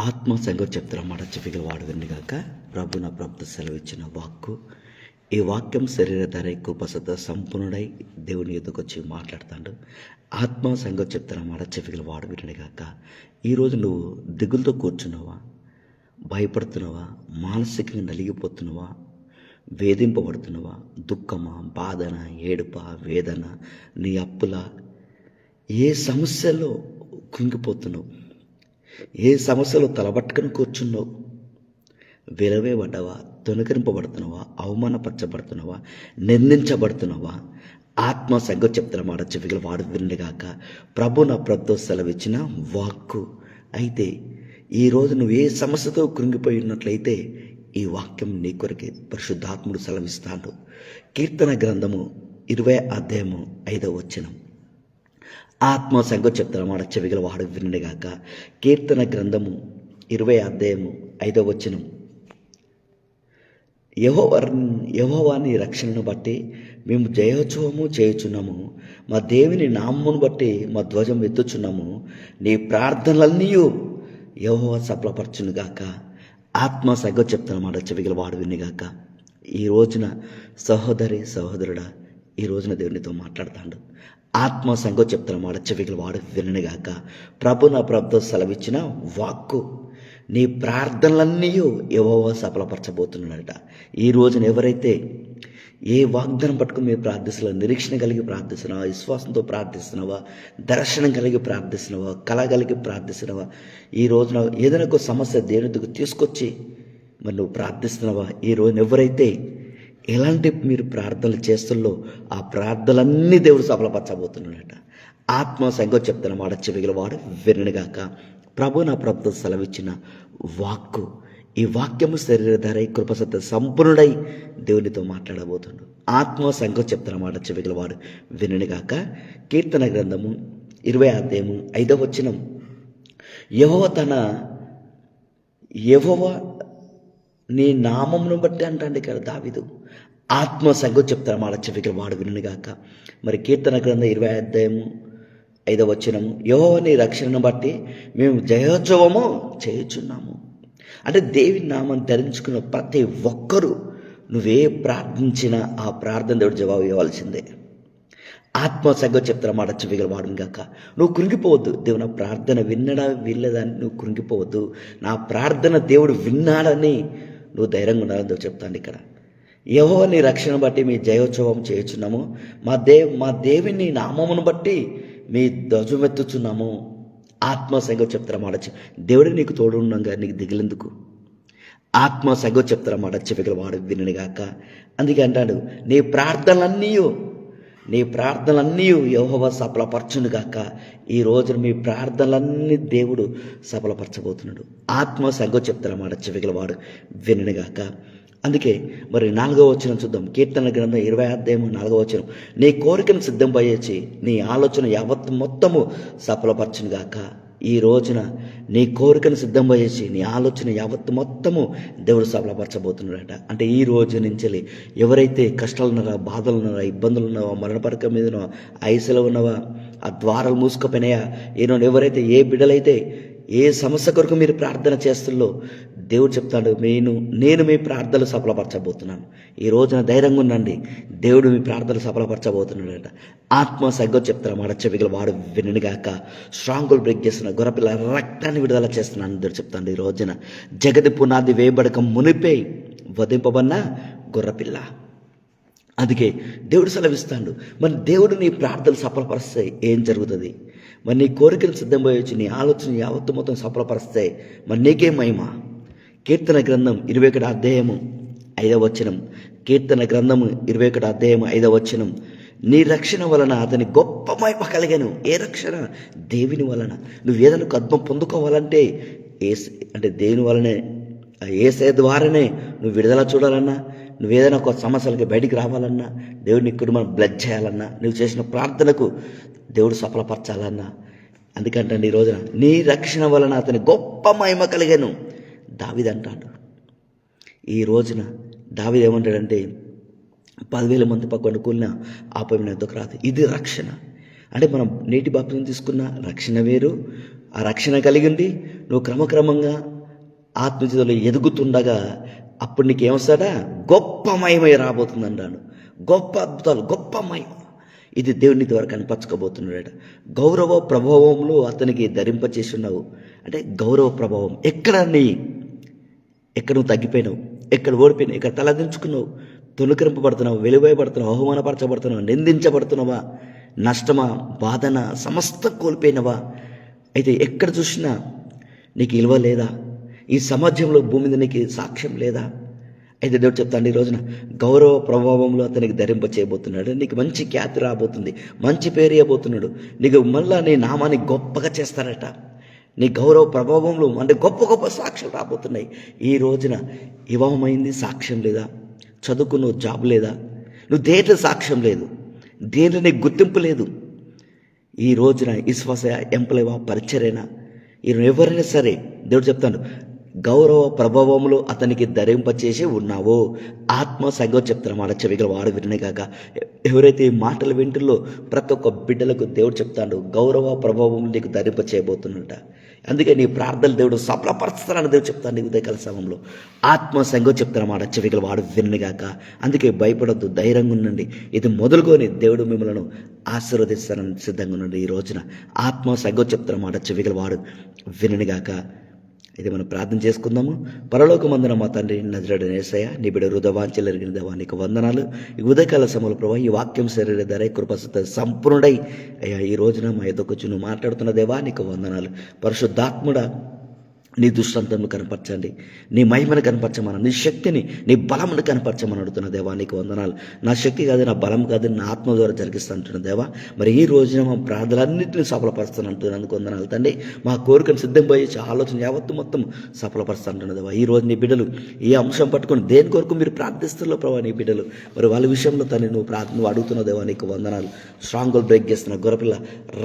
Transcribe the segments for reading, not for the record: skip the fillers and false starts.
ఆత్మ సంగతి చెప్తారన్నమాట. చెప్పగలవాడు విన్నగాక ప్రభు నా ప్రభుత్వ సెలవిచ్చిన వాక్కు. ఈ వాక్యం శరీరధార కృపసత సంపూర్ణుడై దేవుని ఎదుకు వచ్చి మాట్లాడుతాడు. ఆత్మ సంగతి చెప్తారన్నమాట. చెప్పగలవాడు విన్నగాక. ఈరోజు నువ్వు దిగులతో కూర్చున్నావా, భయపడుతున్నావా, మానసికంగా నలిగిపోతున్నావా, వేధింపబడుతున్నావా, దుఃఖమా, బాధన, ఏడుప, వేదన, నీ అప్పుల ఏ సమస్యలో కుంగిపోతున్నావు, ఏ సమస్యలో తలబట్టుకుని కూర్చున్నావు, విలవేబడ్డావా, తొలకరింపబడుతున్నావా, అవమానపరచబడుతున్నావా, నిందించబడుతున్నావా, ఆత్మ సంగతి చెప్తారన్నమాట. చెవిగల వాడు వినగాక ప్రభు నా ప్రభుత్వ సెలవిచ్చిన వాక్కు. అయితే ఈరోజు నువ్వు ఏ సమస్యతో కృంగిపోయి ఉన్నట్లయితే ఈ వాక్యం నీ కొరకే పరిశుద్ధాత్ముడు సెలవిస్తాడు. కీర్తన గ్రంథము 20 ఆత్మ సంగతి చెప్తారన్నమాట. చెవిగల వాడు వినగాక కీర్తన గ్రంథము 20 యెహోవా నీ రక్షణను బట్టి మేము జయోత్సవము చేయుచున్నాము, మా దేవుని నామమును బట్టి మా ధ్వజం ఎత్తుచున్నాము, నీ ప్రార్థనలన్నీ యెహోవా సఫలపరచునుగాక. ఆత్మ సంగతి చెప్తానమాట. చెవిగల వాడు వినిగాక. ఈ రోజున సహోదరి సహోదరుడా, ఈ రోజున దేవునితో మాట్లాడుతాడు. ఆత్మ సంగతి చెప్తానమాట. చెవిగల వాడు వినగాక. ప్రభు నా ప్రభుత్వ సెలవిచ్చిన వాక్కు. నీ ప్రార్థనలన్నీ యెహోవా సఫలపరచబోతున్నాడట. ఈ రోజున ఎవరైతే ఏ వాగ్దానం పట్టుకుని మీరు ప్రార్థిస్తున్నావా, నిరీక్షణ కలిగి ప్రార్థిస్తున్నావా, విశ్వాసంతో ప్రార్థిస్తున్నావా, దర్శనం కలిగి ప్రార్థిస్తున్నావా, కళ కలిగి ప్రార్థిస్తున్నావా, ఈ రోజున ఏదైనా ఒక సమస్య దేవునికి తీసుకొచ్చి మరి నువ్వు ప్రార్థిస్తున్నావా, ఈ రోజున ఎవరైతే ఎలాంటి మీరు ప్రార్థనలు చేస్తుల్లో ఆ ప్రార్థనలన్నీ దేవుడు సఫలపరచబోతున్నాడట. ఆత్మ సంగతి చెప్తానమాట. చెవిగల వాడు వినగాక. ప్రభు నా ప్రభుత్వ సెలవిచ్చిన వాక్కు. ఈ వాక్యము శరీరధారై కృపసత్త సంపూర్ణుడై దేవునితో మాట్లాడబోతుండు. ఆత్మ సంగతి చెప్తానమాట. చెవిగల వాడు వినగాక. కీర్తన గ్రంథము 20 యెహోవా నీ నామమును బట్టి అంటాండి ఇక్కడ దావీదు. ఆత్మ సంగతి చెప్తానమాట. చెవిగల వాడు వినగాక. మరి కీర్తన గ్రంథం 20 యెహోవా నీ రక్షణను బట్టి మేము జయోత్సవము చేయుచున్నాము. అంటే దేవుని నామం ధరించుకున్న ప్రతి ఒక్కరూ నువ్వే ప్రార్థించినా ఆ ప్రార్థన దేవుడు జవాబు ఇవ్వాల్సిందే. ఆత్మ సంగతి చెప్తారన్నమాట. చెవిగల వాడును గాక. నువ్వు కృంగిపోవద్దు. దేవుడు నా ప్రార్థన విన్నడా వినలేదని నువ్వు కృంగిపోవద్దు. నా ప్రార్థన దేవుడు విన్నాడని నువ్వు ధైర్యంగా ఉండాలని చెప్తాను ఇక్కడ. యెహోవా నీ రక్షణ బట్టి మీ జయోత్సవం చేయుచున్నాము, మా దేవుని నామమును బట్టి మీ ధ్వజమెత్తుచున్నాము. ఆత్మ సంగతి చెప్తారన్నమాట. దేవుడు నీకు తోడు ఉండగా నీకు దిగిలేందుకు. ఆత్మ సంగతి చెప్తారన్నమాట. చెవిగల వాడు వినగాక. అందుకే అంటాడు, నీ ప్రార్థనలన్నీ యెహోవా సఫలపరచునుగాక. ఈ రోజున మీ ప్రార్థనలన్నీ దేవుడు సఫలపరచబోతున్నాడు. ఆత్మ సంగతి చెప్తారన్నమాట. చెవిగల వాడు వినగాక. అందుకే మరి 4వ వచనం చూద్దాం. కీర్తన గ్రంథం 20 నీ కోరికను సిద్ధంపయ్యేసి నీ ఆలోచన యావత్తు మొత్తము సఫలపరచునుగాక. ఈ రోజున నీ కోరికను సిద్ధంపయ్యేసి నీ ఆలోచన యావత్తు మొత్తము దేవుడు సఫలపరచబోతున్నాడట. అంటే ఈ రోజు నుంచి ఎవరైతే కష్టాలు ఉన్నారా, బాధలు ఉన్నారా, ఇబ్బందులు ఉన్నావా, మరణపరక మీద ఉన్నావా, ఐసలో ఉన్నావా, ఆ ద్వారాలు మూసుకుపోయినాయా, ఎవరైతే ఏ బిడ్డలైతే ఏ సమస్య కొరకు మీరు ప్రార్థన చేస్తుల్లో దేవుడు చెప్తాడు, నేను మీ ప్రార్థనలు సఫలపరచబోతున్నాను. ఈ రోజున ధైర్యంగా ఉండండి. దేవుడు మీ ప్రార్థనలు సఫలపరచబోతున్నాడట. ఆత్మ సంగతి చెప్తారన్నమాట. చెవిగల వాడు వినగాక. స్ట్రాంగులు బ్రేక్ చేస్తున్న గొర్రెపిల్ల రక్తాన్ని విడుదల చేస్తున్నాను దేవుడు చెప్తాడు. ఈ రోజున జగతి పునాది వేయబడక మునిపే వధింపబడిన గొర్రెపిల్ల. అందుకే దేవుడు సెలవిస్తాడు. మరి దేవుడు నీ ప్రార్థనలు సఫలపరిస్తే ఏం జరుగుతుంది? మరి నీ కోరికలు సిద్ధంపోయొచ్చు, నీ ఆలోచన యావత్తు మొత్తం సఫలపరిస్తే మరి నీకే మహిమ. కీర్తన గ్రంథం 21 కీర్తన గ్రంథము 21 నీ రక్షణ వలన అతని గొప్ప మహిమ కలిగాను. ఏ రక్షణ? దేవుని వలన. నువ్వు ఏదైనా పద్మం పొందుకోవాలంటే అంటే దేవుని వలనే, యేసే ద్వారానే నువ్వు విడుదల చూడాలన్నా, నువ్వేదైనా ఒక సమస్యలకి బయటికి రావాలన్నా, దేవుడు నీ కుటుంబం బ్లెస్ చేయాలన్నా, నువ్వు చేసిన ప్రార్థనకు దేవుడు సఫలపరచాలన్నా. అందుకంటే ఈ రోజున నీ రక్షణ వలన అతని గొప్ప మహిమ కలిగాను దావీదు అంటాడు. ఈ రోజున దావీదు ఏమంటాడంటే 10,000 మంది పక్కన కూలిన ఆపమైన ఎందుకు రాదు. ఇది రక్షణ. అంటే మనం నేటి బాప్తిజం తీసుకున్న రక్షణ వేరు, ఆ రక్షణ కలిగింది నువ్వు క్రమక్రమంగా ఆత్మజీవితంలో ఎదుగుతుండగా అప్పుడు నీకు ఏమొస్తాడా? గొప్ప మహిమ రాబోతుంది అన్నాను. గొప్ప అద్భుతాలు, గొప్ప మహిమ ఇది దేవుని ద్వారా కనపరచుకోబోతున్నాడట. గౌరవ ప్రభావంలో అతనికి ధరింపచేసి ఉన్నావు అంటే గౌరవ ప్రభావం. ఎక్కడ నువ్వు తగ్గిపోయినావు, ఎక్కడ ఓడిపోయినావు, ఎక్కడ తలదించుకున్నావు, తొణుకరింపబడుతున్నావు, వెలువయబడుతున్నావు, అవమానపరచబడుతున్నావు, నిందించబడుతున్నావా, నష్టమా, బాధన సమస్తం కోల్పోయినవా? అయితే ఎక్కడ చూసినా నీకు విలువ లేదా? ఈ సమాజంలో భూమి మీద నీకు సాక్ష్యం లేదా? అయితే దేవుడు చెప్తాను, ఈ రోజున గౌరవ ప్రభావంలో అతనికి ధరింప చేయబోతున్నాడు. నీకు మంచి ఖ్యాతి రాబోతుంది, మంచి పేరు ఇవ్వబోతున్నాడు. నీకు మళ్ళా నీ నామాన్ని గొప్పగా చేస్తారట. నీ గౌరవ ప్రభావంలో అంటే గొప్ప గొప్ప సాక్ష్యాలు రాబోతున్నాయి. ఈ రోజున వివాహమైంది, సాక్ష్యం లేదా? చదువుకున్నావు, జాబ్ లేదా? నువ్వు దేంట్లో సాక్ష్యం లేదు, దేంట్లో నీకు గుర్తింపు లేదు. ఈ రోజున విశ్వాస ఎంప్లాయ్ పరిచర్యనా ఎవరైనా సరే దేవుడు చెప్తాను, గౌరవ ప్రభావంలో అతనికి ధరింపచేసి ఉన్నావో ఆత్మ సంగం చెప్తాను చెవిగల వాడు వినే కాక. ఎవరైతే ఈ మాటలు వింటుల్లో ప్రతి ఒక్క బిడ్డలకు దేవుడు చెప్తాడు గౌరవ ప్రభావం నీకు ధరింప చేయబోతున్నట. అందుకే నీ ప్రార్థనలు దేవుడు సఫలపరుస్తానని దేవుడు చెప్తాను. నీ ఉదయకాల సమయంలో ఆత్మ సంగం చెప్తానమాట చెవిగల వాడు వినగాక. అందుకే భయపడొద్దు, ధైర్యంగా ఉండండి. ఇది మొదలుకొని దేవుడు మిమ్మల్ని ఆశీర్వదిస్తానని సిద్ధంగా ఉండండి. ఈ రోజున ఆత్మ సంగం చెప్తానమాట చెవిగల వాడు వినగాక. ఇది మనం ప్రార్థన చేసుకుందాము. పరలోకమందున మా తండ్రి నజరేయుడైన యేసయ్య, నీ బిడ్డ హృదయవాంఛలు ఎరిగిన దేవా నీకు వందనాలు. ఈ ఉదయకాల సమయంలో ప్రభావ ఈ వాక్యం శరీర ధర కృపసత సంపూర్ణుడై అయ్యా ఈ రోజున మా ఎదుకొచ్చి నువ్వు మాట్లాడుతున్న దేవా నీకు వందనాలు. పరిశుద్ధాత్ముడా నీ దృష్టాంతమును కనపరచండి, నీ మహిమను కనపరచమని, నీ శక్తిని, నీ బలమును కనపరచమని అడుగుతున్న దేవా నీకు వందనాలు. నా శక్తి కాదు, నా బలం కాదు, నా ఆత్మ ద్వారా జరిగిస్తానంటున్న దేవా మరి ఈ రోజున మా ప్రార్థనలన్నింటినీ సఫలపరుస్తానంటున్నందుకు వందనాలు తండ్రి. మా కోరికను సిద్ధంపోయి ఆలోచన యావత్తు మొత్తం సఫలపరుస్తానంటున్న దేవా ఈ రోజు నీ బిడ్డలు ఈ అంశం పట్టుకొని దేని కొరకు మీరు ప్రార్థిస్తున్న ప్రభావ నీ బిడ్డలు మరి వాళ్ళ విషయంలో తను నువ్వు అడుగుతున్న దేవా నీకు వందనాలు. స్ట్రాంగ్ గోల్ బ్రేక్ చేస్తున్న గొర్రెపిల్ల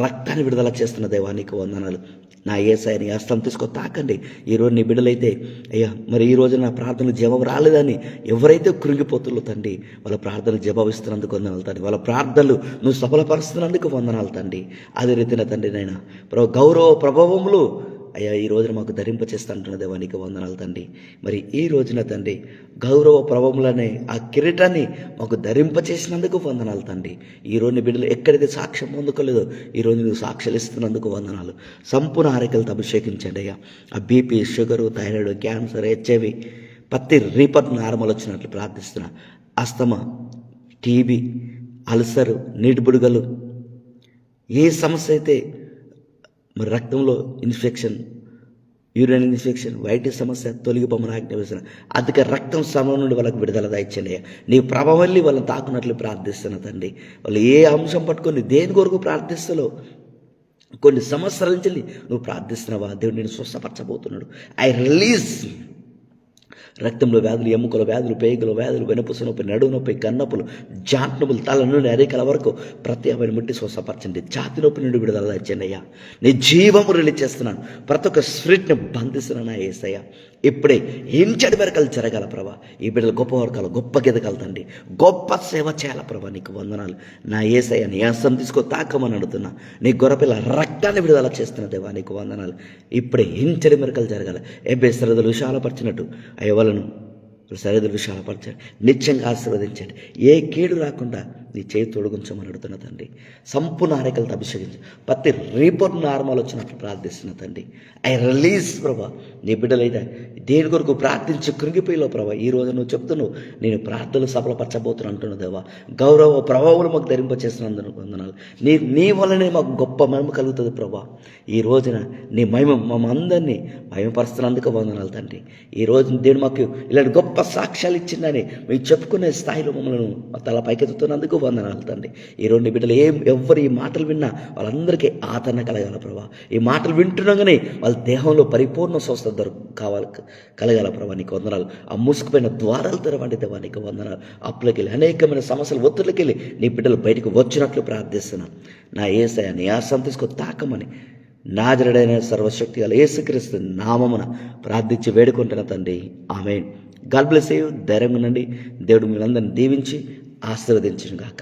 రక్తాన్ని విడుదల చేస్తున్న దేవా నీకు వందనాలు. నా యేసయ్యని హస్తం తీసుకో తాకండి. ఈరోజు నీ బిడ్డలైతే అయ్యా మరి ఈ రోజు నా ప్రార్థనలు జవాబు రాలేదని ఎవరైతే కృంగిపోతుల్లో తండ్రి వాళ్ళ ప్రార్థనలు జవాబిస్తున్నందుకు వందనాలు తండ్రి. వాళ్ళ ప్రార్థనలు నువ్వు సఫలపరుస్తున్నందుకు వందనాలు తండ్రి. అదే రీతిన తండ్రి నైనా గౌరవ ప్రభావములు అయ్యా ఈ రోజున మాకు ధరింపచేస్తాంటున్న దేవా నీకు వందనాలు తండ్రి. మరి ఈ రోజున తండ్రి గౌరవ ప్రభావములనే ఆ కిరీటాన్ని మాకు ధరింపచేసినందుకు వందనాలు తండ్రి. ఈరోజు నీ బిడ్డలు ఎక్కడైతే సాక్ష్యం పొందుకోలేదో ఈరోజు నువ్వు సాక్ష్యాలు ఇస్తున్నందుకు వందనాలు. సంపూర్ణ ఆరోగ్యాలతో అభిషేకించండి అయ్యా. ఆ BP, sugar, thyroid, cancer, HIV ప్రతి రీపట్ నార్మల్ వచ్చినట్లు ప్రార్థిస్తున్నా. అస్తమా, టీబీ, అల్సరు, నీటి బుడగలు ఏ సమస్య అయితే మరి రక్తంలో ఇన్ఫెక్షన్, యూరిన్ ఇన్ఫెక్షన్, వైట్ సమస్య తొలగిపోమని ఆజ్ఞాపిస్తున్నా. అధిక రక్తం సమయం నుండి వాళ్ళకి విడుదల దాయిచ్చండి. నీ ప్రభావం వాళ్ళని తాకున్నట్లు ప్రార్థిస్తున్నా తండ్రి. వాళ్ళు ఏ అంశం పట్టుకొని దేని కొరకు ప్రార్థిస్తాలో కొన్ని సంవత్సరాల నుంచి నువ్వు ప్రార్థిస్తున్నావా దేవుడు నేను స్వస్థపరచబోతున్నాడు. ఐ రిలీజ్ రక్తంలో వ్యాధులు, ఎముకల వ్యాధులు, పేగుల వ్యాధులు, వెనుపూస నొప్పి, నడువు నొప్పి, కన్నప్పులు, జాంట్ నొప్పులు, తల నుండి అరికల వరకు ప్రతి అవన్నీ ముట్టి స్వస్థపరచండి. ఛాతి నొప్పి నుండి విడుదల ఇచ్చండి అయ్యా. నీ జీవము రిలీజ్ చేస్తున్నాను. ప్రతి ఒక్క స్పిరిట్ని బంధిస్తున్నాను యేసయ్యా. ఇప్పుడే ఇంచడి వరకలు జరగాల ప్రభా. ఈ బిడ్డలు గొప్ప వర్గాలు గొప్ప గెదగాలి తండ్రి. గొప్ప సేవ చేయాల ప్రభా. నీకు వందనాలు. నా యేసయ్య నీ హస్తం తీసుకో తాకమని అడుగుతున్నా. నీ గొర్రెపిల్ల రక్తాన్ని విడుదల చేస్తున్న దేవా నీకు వందనాలు. ఇప్పుడే ఇంచడి మెరకలు జరగాలి. ఎబ్బే సరదలు విశాలపరిచినట్టు అయ్యవలను సరిహద్దులు విశాలపరచండి. నిత్యంగా ఆశీర్వదించండి. ఏ కీడు రాకుండా నీ చేయి తొడుగుంచమని అడుగుతున్న తండ్రి. సంపూర్ణ ఆరోగ్యాలతో అభిషేకించి ప్రతి రిపోర్ట్ నార్మల్ వచ్చినట్లు ప్రార్థిస్తున్న తండ్రి. ఐ రిలీజ్ ప్రభా. నీ బిడ్డలైతే దేని కొరకు ప్రార్థించి కృంగిపోయిలో ప్రభా ఈ రోజు నువ్వు చెప్తున్నావు నేను ప్రార్థనలు సఫలపరచబోతున్నా అంటున్నావు దేవా. గౌరవ ప్రభావం మాకు ధరింపచేస్తున్నందుకు వందనాలు. నీ వల్లనే మాకు గొప్ప మహిమ కలుగుతుంది ప్రభా. ఈ రోజున నీ మహిమ మమ్మందరినీ మహిమపరుస్తున్నందుకు వందనాలు తండ్రి. ఈ రోజు దేవుడు మాకు ఇలాంటి గొప్ప సాక్ష్యాలు ఇచ్చిందని మేము చెప్పుకునే స్థాయిలో మమ్మల్ని తల పైకెత్తుతున్నందుకు వందనాలు తండ్రి. ఈరోజు నీ బిడ్డలు ఎవరు ఈ మాటలు విన్నా వాళ్ళందరికీ ఆదరణ కలగాల ప్రభా. ఈ మాటలు వింటుండగానే వాళ్ళ దేహంలో పరిపూర్ణ స్వస్థత కలగాల ప్రభా. నీకు వందనాలు. ఆ మూసుకుపోయిన ద్వారాలు తెరవండి దేవా నీకు వందనాలు. అప్పులకి వెళ్ళి అనేకమైన సమస్యలు ఒత్తిడికి వెళ్ళి నీ బిడ్డలు బయటకు వచ్చినట్లు ప్రార్థిస్తున్నాను. నా యేసయ్య నీ ఆశం తీసుకో తాకమని నాజరుడైన సర్వశక్తి గల యేసుక్రీస్తు నామమున ప్రార్థించి వేడుకుంటున్న తండ్రి. ఆమేన్. God bless you. ధైర్యంగా ఉండండి. దేవుడు మీరందరిని దీవించి ఆశీర్వదించును గాక.